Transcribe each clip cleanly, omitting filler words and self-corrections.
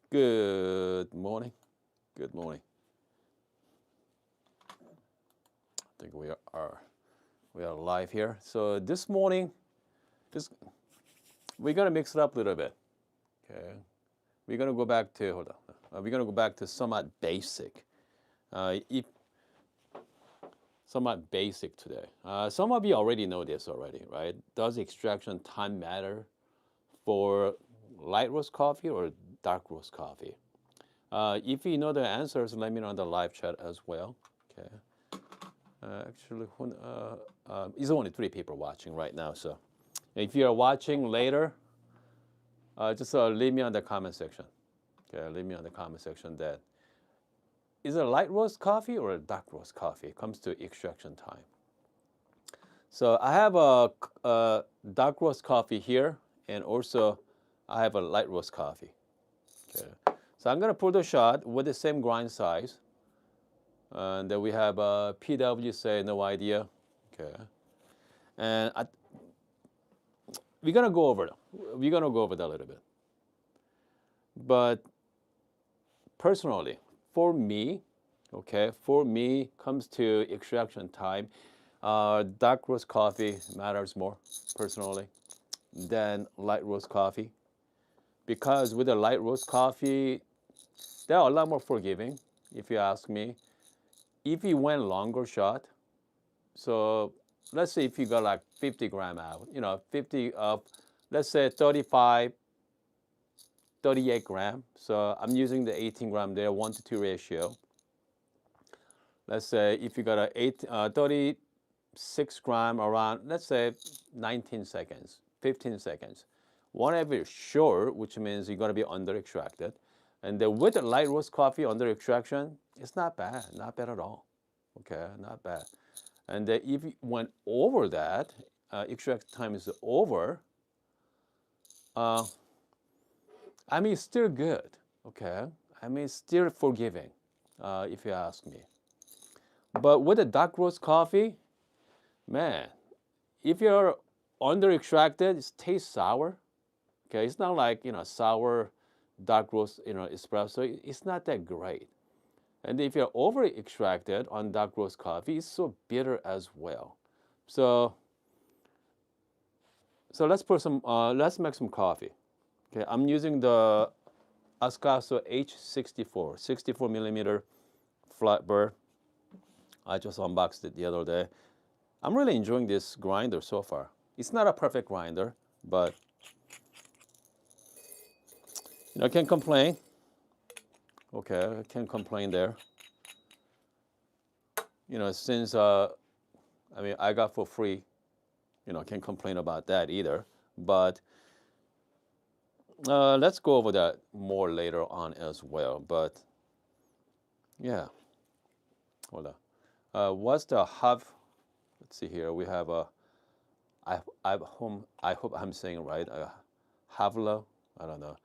Good morning. Good morning. I think we are live here. So this morning, this we're gonna mix it up a little bit. Okay, we're gonna go back to hold on. We're gonna go back to if somewhat basic today. Some of you already know this already, right? Does extraction time matter for light roast coffee or dark roast coffee? If you know the answers, let me know in the live chat as well. Okay. Actually, it's only 3 people watching right now. So if you're watching later, just leave me on the comment section. Okay, leave me on the comment section that is it a light roast coffee or a dark roast coffee? It comes to extraction time. So I have a dark roast coffee here, and also I have a light roast coffee. Okay. So I'm gonna pour the shot with the same grind size. And then we have PW say no idea. Okay. And we're gonna go over that. We're gonna go over that a little bit. But personally, for me, comes to extraction time, dark roast coffee matters more personally than light roast coffee, because with a light roast coffee, they are a lot more forgiving. If you ask me, if you went longer shot, so let's say if you got like 50 gram out, 50 of, let's say 35, 38 gram. So I'm using the 18 gram there, 1-to-2 ratio. Let's say if you got a 36 gram around, let's say 19 seconds, 15 seconds. Whatever is short, which means you're gonna be under extracted. And then with the light roast coffee under extraction, it's not bad at all. Okay, not bad. And if you went over that, extract time is over. I mean, it's still good. Okay, I mean, it's still forgiving, if you ask me. But with a dark roast coffee, man, if you're under extracted, it tastes sour. Okay, it's not like sour dark roast espresso. It's not that great. And if you're over extracted on dark roast coffee, it's so bitter as well. So let's make some coffee. Okay, I'm using the Espresso H64, 64 millimeter flat burr. I just unboxed it the other day. I'm really enjoying this grinder so far. It's not a perfect grinder, but I can't complain. Okay, I can't complain there. Since I got for free, can't complain about that either. But let's go over that more later on as well. But yeah, hold on. What's the have? Let's see here. We have a. I hope I'm saying it right. Havla. I don't know.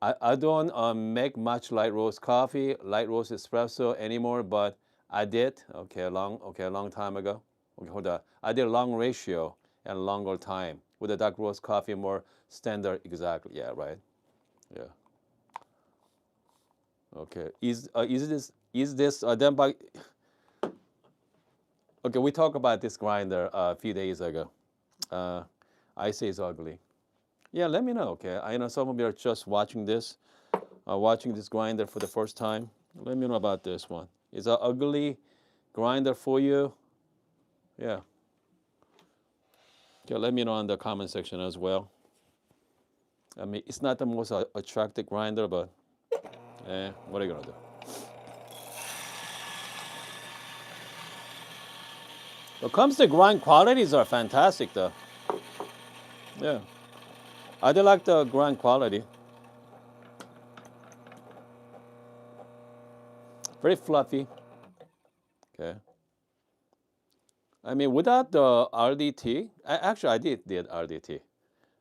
I don't make much light roast coffee, light roast espresso anymore, but I did. Okay, a long time ago. Okay, hold on. I did long ratio and longer time with the dark roast coffee, more standard. Exactly. Yeah. Right. Yeah. Okay. Is this done by? Okay, we talked about this grinder a few days ago. I say it's ugly. Yeah, let me know. Okay, I know some of you are just watching this grinder for the first time. Let me know about this one. Is an ugly grinder for you? Yeah. Okay, let me know in the comment section as well. I mean, it's not the most attractive grinder, but what are you gonna do? When it comes to grind qualities are fantastic though. Yeah. I do like the grind quality. Very fluffy. Okay. I mean, without the RDT, actually I did RDT.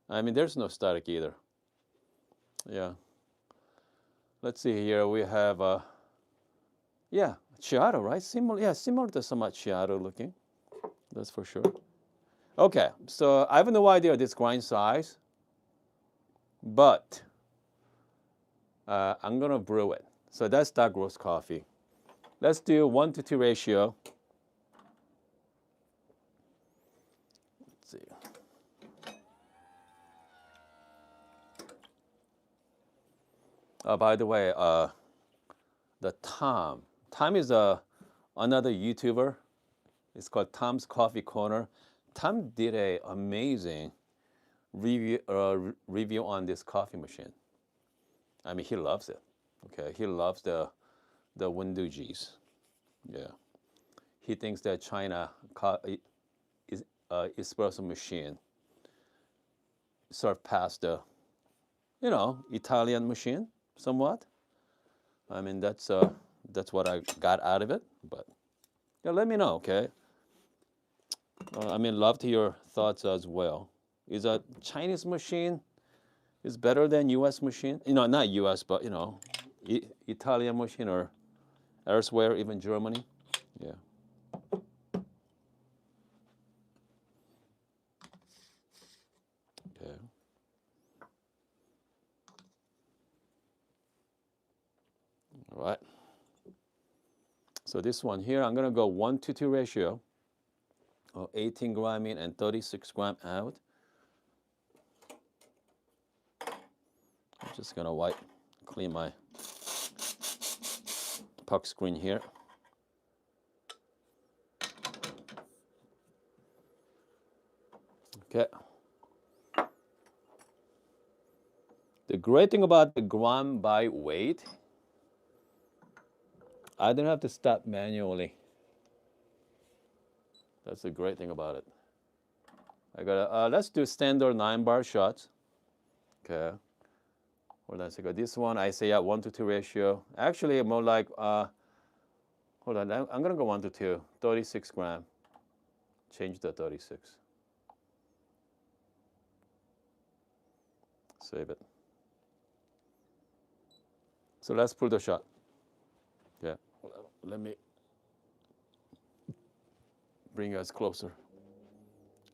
I mean, there's no static either. Yeah. Let's see here. We have yeah, Chiaro, right? Similar to some Chiaro looking. That's for sure. Okay, so I have no idea this grind size, but I'm gonna brew it. So that's dark roast coffee. Let's do 1-2 ratio. Let's see. By the way, the Tom is another YouTuber. It's called Tom's Coffee Corner. Tom did a amazing review on this coffee machine. I mean, he loves it. Okay, he loves the Windujis. Yeah, he thinks that China is espresso machine surpassed the Italian machine somewhat. I mean, that's what I got out of it. But yeah, let me know, okay? I mean, love to your thoughts as well. Is a Chinese machine is better than U.S. machine? Not U.S., but Italian machine or elsewhere, even Germany. Yeah. Okay. All right. So this one here, I'm gonna go 1-2 ratio. 18 gram in and 36 gram out. I'm just gonna clean my puck screen here. Okay. The great thing about the gram by weight, I don't have to start manually. That's the great thing about it. I gotta let's do standard 9-bar shots. Okay. Hold on a second. This one I say 1-2 ratio. Actually, more like hold on. I'm gonna go 1-2. 36 gram. Change the 36. Save it. So let's pull the shot. Yeah. Let me bring us closer.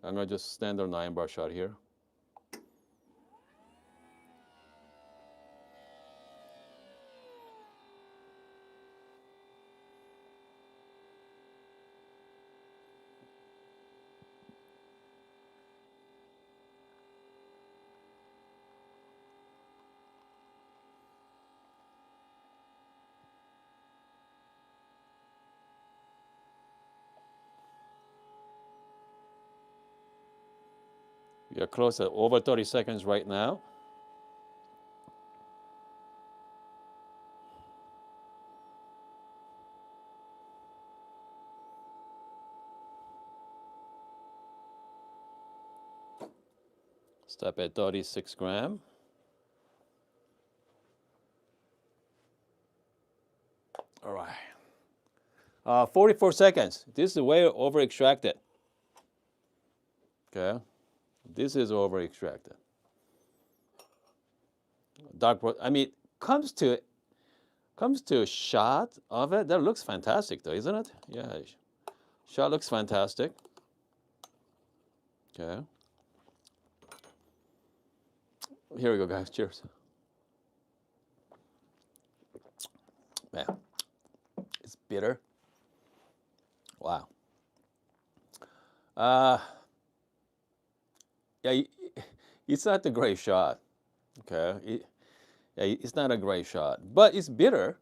I'm gonna just standard 9-bar shot here. We are close at over 30 seconds right now. Stop at 36 gram. All right. 44 seconds. This is way over extracted. Okay. This is over extracted. Dark. I mean, comes to a shot of it. That looks fantastic, though, isn't it? Yeah. Shot looks fantastic. Okay. Here we go, guys. Cheers. Man, it's bitter. Wow. Yeah, it's not a great shot. Okay. It's not a great shot, but it's bitter.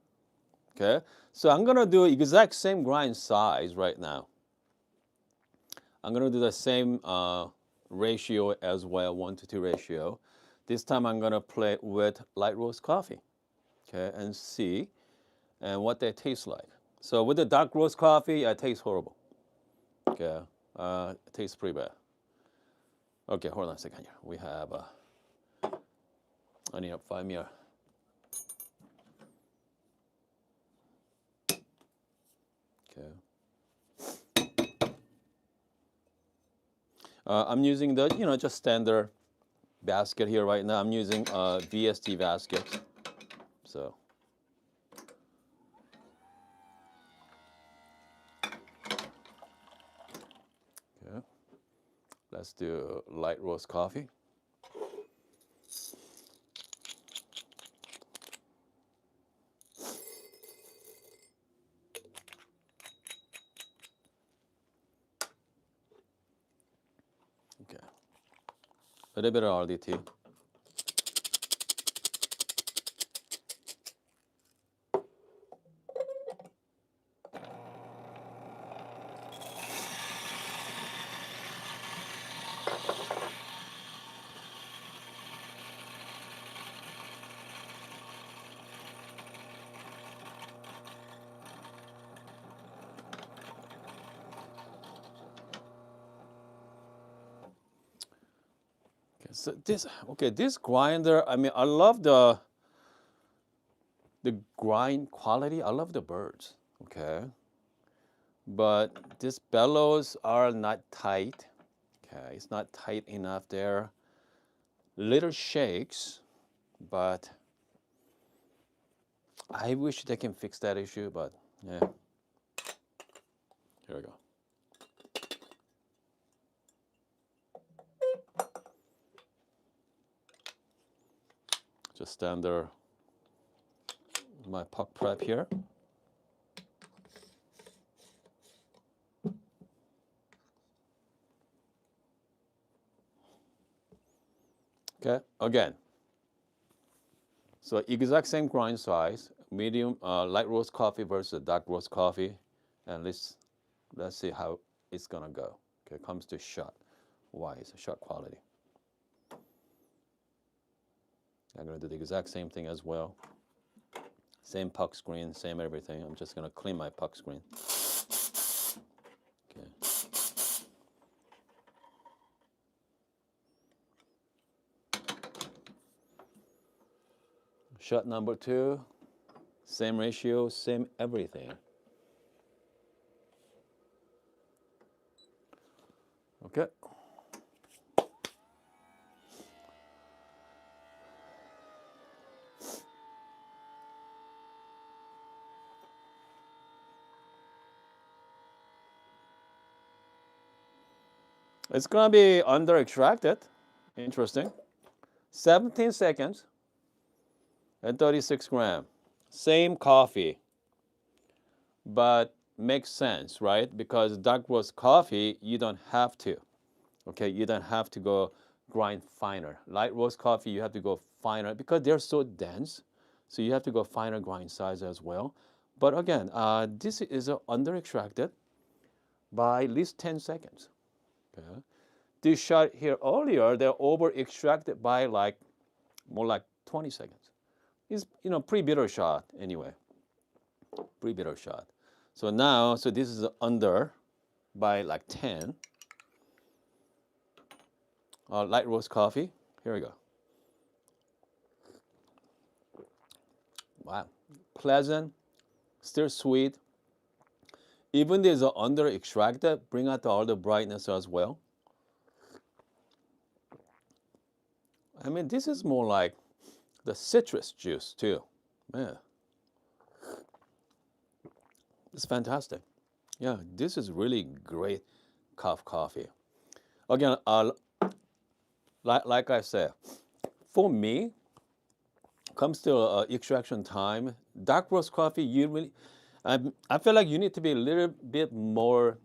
Okay. So I'm gonna do exact same grind size right now. I'm gonna do the same ratio as well, 1-2 ratio. This time I'm gonna play with light roast coffee, okay, and see what they taste like. So with the dark roast coffee, it tastes horrible. Okay, it tastes pretty bad. Okay, hold on a second here. We have I need to find me a. Okay. I'm using the just standard basket here right now. I'm using VST basket. So. Okay. Let's do light roast coffee. A little bit of RDT. So this grinder, I mean, I love the grind quality. I love the birds, okay? But these bellows are not tight, okay? It's not tight enough there. Little shakes, but I wish they can fix that issue, but yeah. Here we go. Just under my puck prep here. Okay, again. So exact same grind size, medium light roast coffee versus dark roast coffee, and let's see how it's gonna go. Okay, comes to shot wise, shot quality. I'm gonna do the exact same thing as well. Same puck screen, same everything. I'm just gonna clean my puck screen. Okay. Shot number 2, same ratio, same everything. Okay. It's gonna be under extracted. Interesting. 17 seconds and 36 grams. Same coffee, but makes sense, right? Because dark roast coffee, you don't have to. Okay, you don't have to go grind finer. Light roast coffee, you have to go finer because they're so dense. So you have to go finer grind size as well. But again, this is under extracted by at least 10 seconds. Okay. This shot here earlier, they're over extracted by like more like 20 seconds. It's pre-bitter shot anyway. Pre-bitter shot. So now, so this is under by like 10. Light roast coffee. Here we go. Wow, pleasant, still sweet. Even though it's under extracted, bring out all the brightness as well. I mean, this is more like the citrus juice too. Man, it's fantastic. Yeah, this is really great coffee. Again, like I said, for me, comes to extraction time, dark roast coffee, I feel like you need to be a little bit more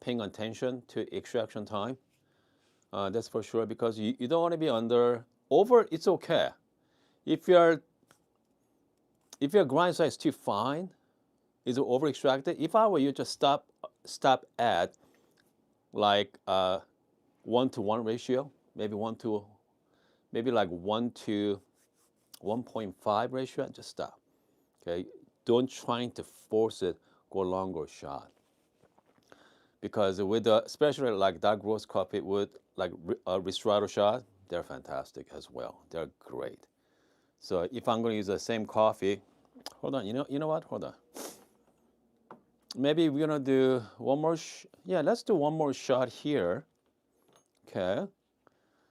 paying attention to extraction time. That's for sure because you don't want to be over. It's okay if your grind size is too fine, is over extracted. If I were you, just stop at like 1-to-1 ratio, maybe like 1-to-1.5 ratio, and just stop. Okay, don't try to force it go longer shot because with especially like dark roast coffee with like Ristretto shot, they're fantastic as well. They're great. So if I'm going to use the same coffee, hold on. You know what? Hold on. Maybe we're gonna do one more. Yeah, let's do one more shot here. Okay.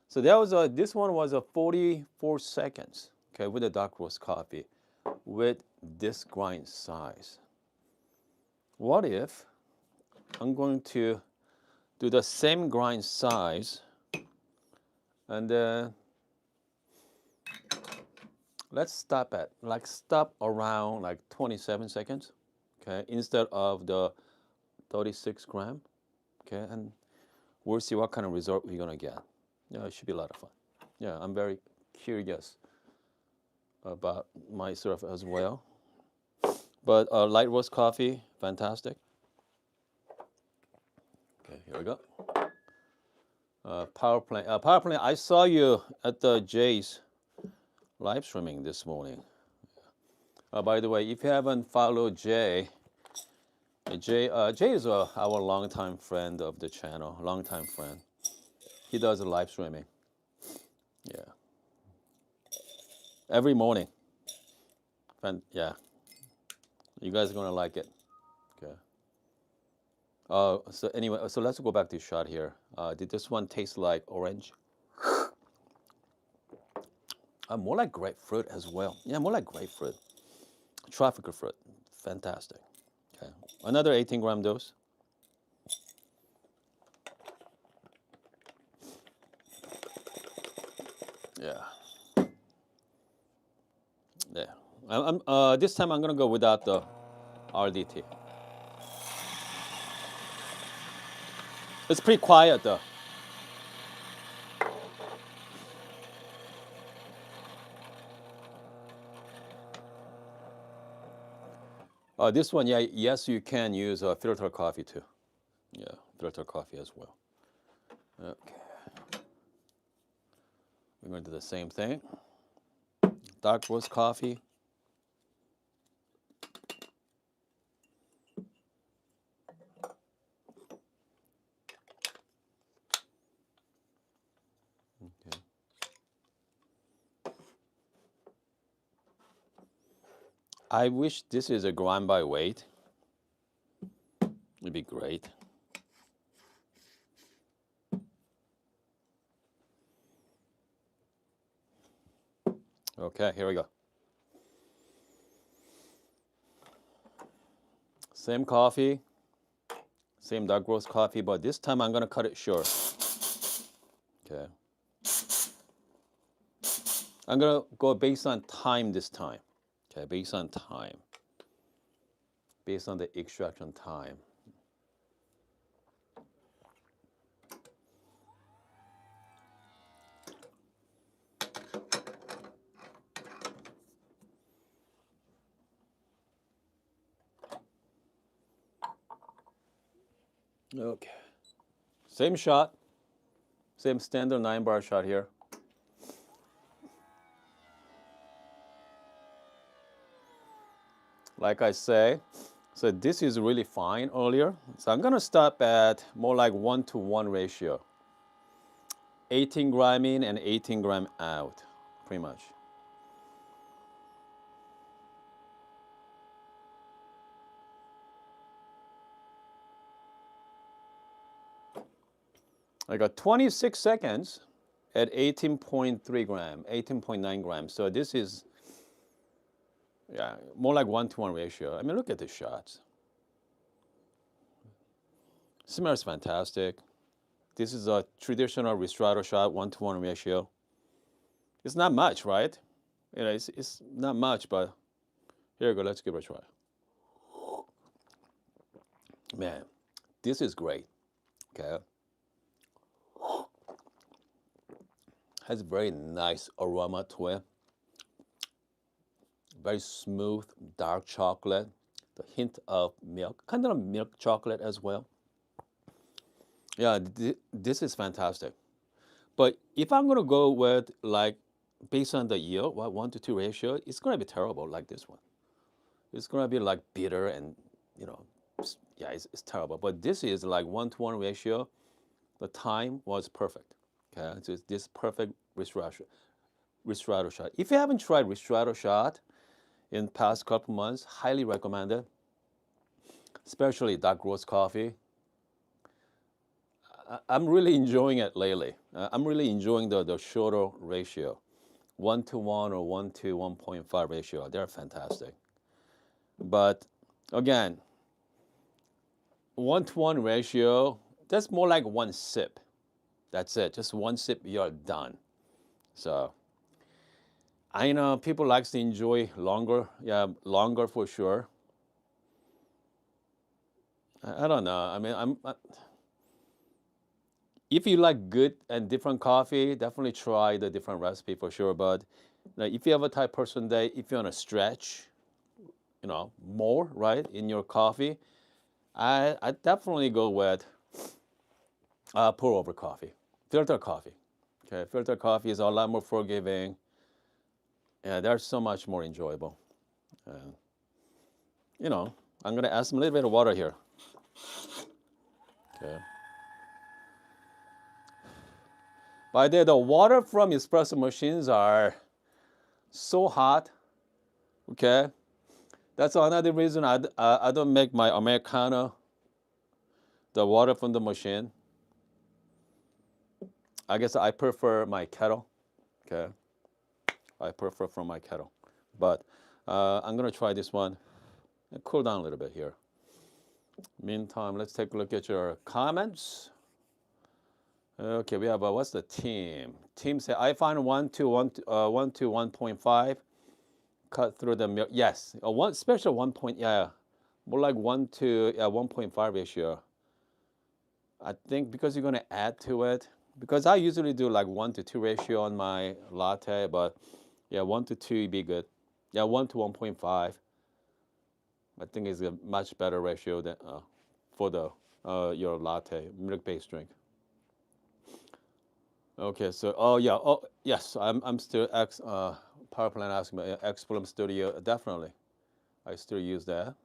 So that was this one was 44 seconds. Okay, with the dark roast coffee, with this grind size. What if I'm going to do the same grind size, and then let's stop around like 27 seconds. Okay, instead of the 36 gram. Okay, and we'll see what kind of result we're gonna get. Yeah, it should be a lot of fun. Yeah, I'm very curious about myself as well. But light roast coffee, fantastic. Okay, here we go. Power plant. Power plant. I saw you at the Jay's live streaming this morning. By the way, if you haven't followed Jay, Jay is our longtime friend of the channel, longtime friend. He does a live streaming. Yeah, every morning. Yeah, you guys are gonna like it. Okay. So anyway, so let's go back to shot here. Did this one taste like orange? More like grapefruit as well. Yeah, more like grapefruit. Tropical fruit. Fantastic. Okay. Another 18-gram dose. Yeah. Yeah. This time I'm gonna go without the RDT. It's pretty quiet though. This one, yeah, yes, you can use filter coffee too. Yeah, filter coffee as well. Okay. We're going to do the same thing. Dark roast coffee. Okay. I wish this is a grind by weight. It'd be great. Okay, here we go. Same coffee, same dark roast coffee, but this time I'm gonna cut it short. Okay. I'm gonna go based on time this time. Okay, based on time. Based on the extraction time. Okay. Same shot. Same standard 9-bar shot here. Like I say, so this is really fine earlier. So I'm gonna stop at more like 1-to-1 ratio. 18 gram in and 18 gram out, pretty much. I got 26 seconds at 18.3 gram, 18.9 grams. So this is, yeah, more like 1-to-1 ratio. I mean, look at the shots. Smells fantastic. This is a traditional Ristretto shot, 1-to-1 ratio. It's not much, right? You know, it's not much, but here we go. Let's give it a try. Man, this is great. Okay. Has very nice aroma to it. Very smooth, dark chocolate. The hint of milk, kind of milk chocolate as well. Yeah, this is fantastic. But if I'm gonna go with like based on the yield, 1-to-2 ratio, it's gonna be terrible like this one. It's gonna be like bitter and you know, yeah, it's terrible. But this is like 1-to-1 ratio. The time was perfect. Okay, so it's this perfect Ristretto shot. If you haven't tried Ristretto shot in past couple months, highly recommend it. Especially dark roast coffee. I'm really enjoying it lately. I'm really enjoying the shorter ratio, 1-to-1 or 1-to-1.5 ratio. They're fantastic. But again, 1-to-1 ratio, that's more like one sip. That's it. Just one sip, you're done. So I know people like to enjoy longer. Yeah, longer for sure. I don't know. I mean, if you like good and different coffee, definitely try the different recipe for sure. But if you have a type person that if you want to stretch, more right in your coffee, I definitely go with pour over coffee, filter coffee. Okay, filter coffee is a lot more forgiving. Yeah, they're so much more enjoyable. And I'm gonna add some little bit of water here. Okay. By the way, the water from espresso machines are so hot. Okay, that's another reason I don't make my Americano the water from the machine. I guess I prefer my kettle. Okay, I prefer from my kettle. But I'm gonna try this one and cool down a little bit here. Meantime, let's take a look at your comments. Okay, we have what's the team? Team say I find 1 to 1.5 cut through the milk. Yes, one special 1 point. Yeah, more like 1 to 1.5 ratio. I think because you're gonna add to it. Because I usually do like 1 to 2 ratio on my latte, but yeah, 1 to 2 would be good. Yeah, 1 to 1.5. I think is a much better ratio than for the your latte milk-based drink. Okay, so yeah, yes, I'm still power plant asking about X-Plum Studio. Definitely, I still use that.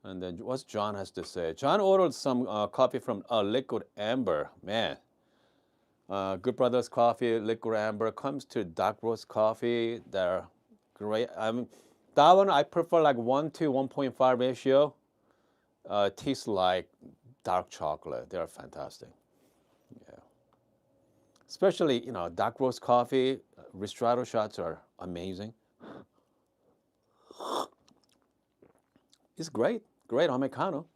And then what's John has to say? John ordered some coffee from Liquid Amber. Man, Good Brothers Coffee, Liquid Amber comes to dark roast coffee. They're great. I mean, that one I prefer like 1 to 1.5 ratio. Tastes like dark chocolate. They're fantastic. Yeah. Especially, dark roast coffee, Ristretto shots are amazing. It's great, great Americano.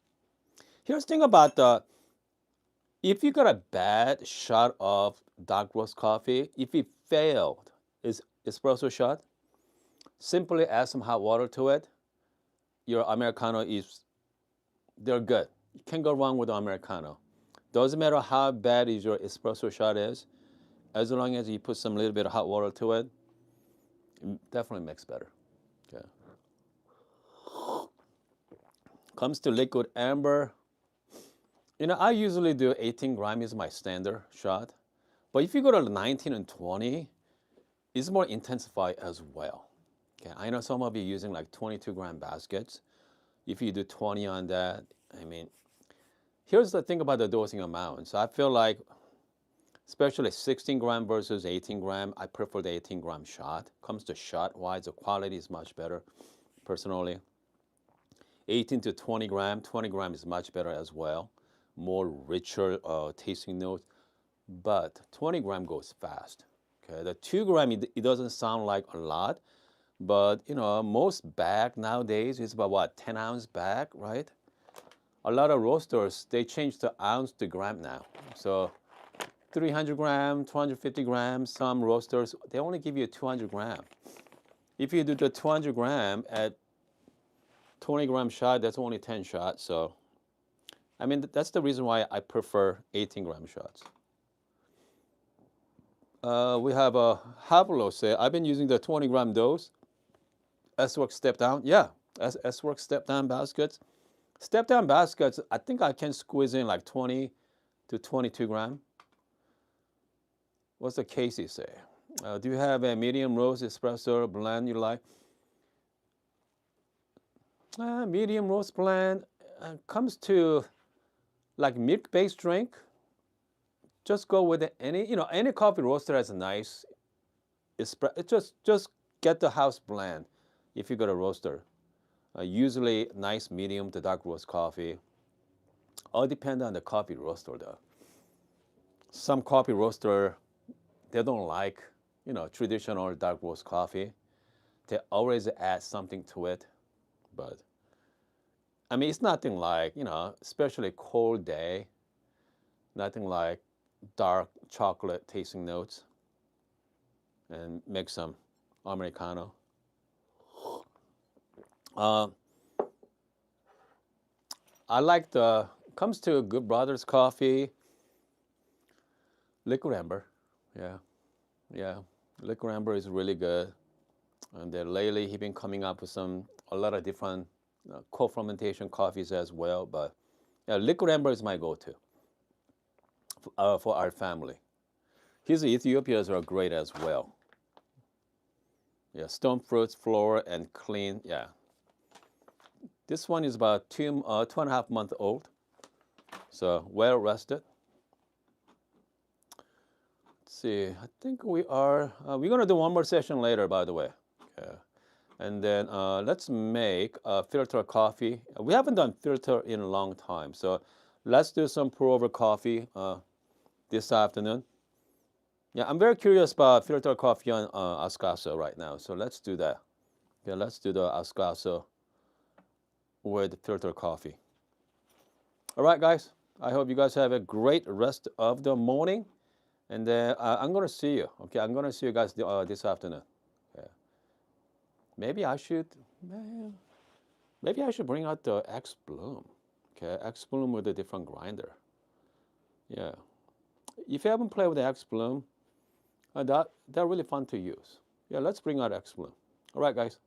Here's the thing about if you got a bad shot of dark roast coffee, if it failed, is espresso shot, simply add some hot water to it. Your Americano they're good. You can't go wrong with Americano. Doesn't matter how bad is your espresso shot is, as long as you put some little bit of hot water to it, it definitely makes better. Okay. Comes to liquid amber, I usually do 18 gram is my standard shot, but if you go to 19 and 20, it's more intensified as well. Okay, I know some of you using like 22-gram baskets. If you do 20 on that, I mean, here's the thing about the dosing amounts. I feel like, especially 16 gram versus 18 gram, I prefer the 18 gram shot. Comes to shot wise, the quality is much better, personally. 18 to 20 gram is much better as well. More richer tasting notes, but 20 gram goes fast. Okay, the 2 gram, it doesn't sound like a lot, but most bag nowadays is about what, 10-ounce bag, right? A lot of roasters, they change the ounce to gram now. So 300 gram, 250 grams, some roasters, they only give you 200 gram. If you do the 200 gram at 20 gram shot, that's only 10 shots. So, I mean, that's the reason why I prefer 18 gram shots. We have a Havlo say, I've been using the 20 gram dose. S-Works step down. Yeah, S-Works step down baskets. Step down baskets, I think I can squeeze in like 20 to 22 gram. What's the Casey say? Do you have a medium roast espresso blend you like? Medium roast blend comes to like milk-based drink. Just go with any coffee roaster has a nice espresso. Just get the house blend if you got a roaster. Usually nice medium to dark roast coffee. All depend on the coffee roaster though. Some coffee roaster, they don't like, traditional dark roast coffee. They always add something to it. But, I mean, it's nothing like, especially cold day, nothing like dark chocolate tasting notes. And make some Americano. I like comes to Good Brothers coffee. Liquid amber. Yeah, yeah. Liquid amber is really good. And then lately, he's been coming up with a lot of different co-fermentation coffees as well. But yeah, liquid amber is my go-to for our family. His Ethiopias are great as well. Yeah, stone fruits, flour, and clean. Yeah, this one is about 2.5 months old, so well rested. Let's see. I think we're gonna do one more session later, by the way. Okay. And then let's make a filter coffee. We haven't done filter in a long time, so let's do some pour over coffee this afternoon. Yeah, I'm very curious about filter coffee on espresso right now, so let's do that. Okay, let's do the espresso with filter coffee. All right, guys. I hope you guys have a great rest of the morning, and then I'm gonna see you. Okay, I'm gonna see you guys this afternoon. Okay. Maybe I should. Maybe I should bring out the X Bloom. Okay, X Bloom with a different grinder. Yeah. If you haven't played with the X Bloom, they're really fun to use. Yeah, let's bring out X Bloom. All right, guys.